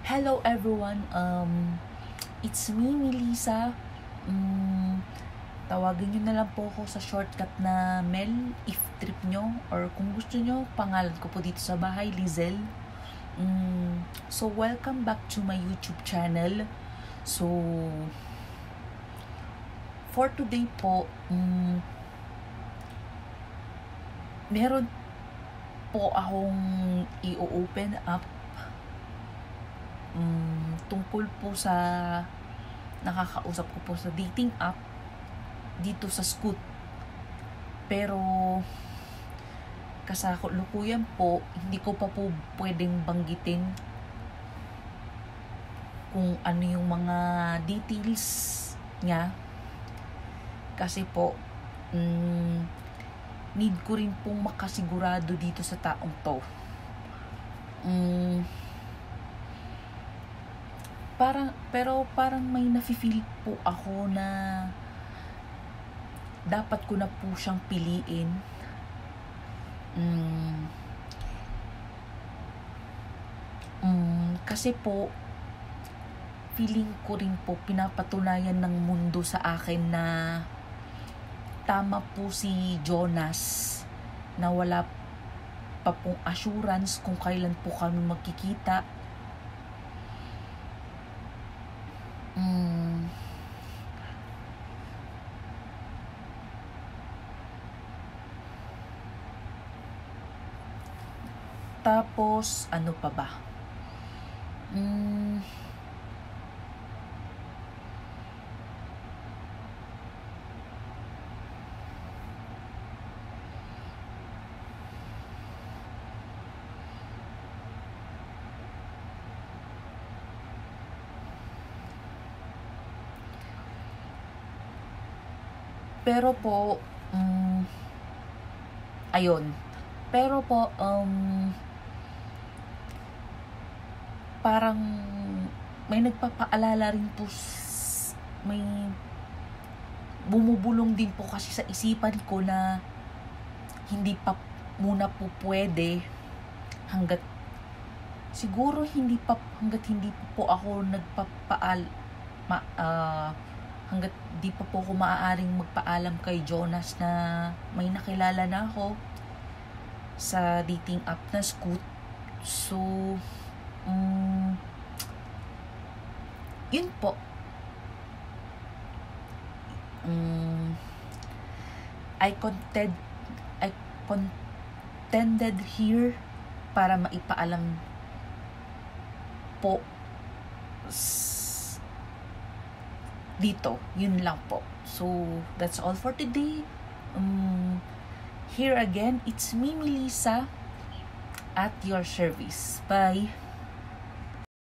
Hello everyone, it's me, Melissa. Tawagin nyo na lang po ako sa shortcut na Mel, if trip nyo, or kung gusto nyo, pangalan ko po dito sa bahay, Lizelle. So, welcome back to my YouTube channel. So, for today po, meron po akong i-open up tungkol po sa nakakausap ko po sa dating app dito sa Scoot. Pero kasalukuyan po, hindi ko pa po pwedeng banggitin kung ano yung mga details niya. Kasi po, need ko rin pong makasigurado dito sa taong to. Parang may nafe-feel po ako na dapat ko na po siyang piliin. Kasi po, feeling ko rin po pinapatunayan ng mundo sa akin na tama po si Jonas na wala pa pong assurance kung kailan po kami magkikita. Tapos, ano pa ba? Pero po, ayun. Pero po, parang may nagpapaalala rin po, may bumubulong din po kasi sa isipan ko na hindi pa muna po pwede hanggat hindi pa po ako hanggat di pa po ako maaaring magpaalam kay Jonas na may nakilala na ako sa dating app na Scoot. So, yun po. I contended here para maipaalam po dito. Yun lang po. So, that's all for today. Here again, it's me, Melissa, at your service. Bye.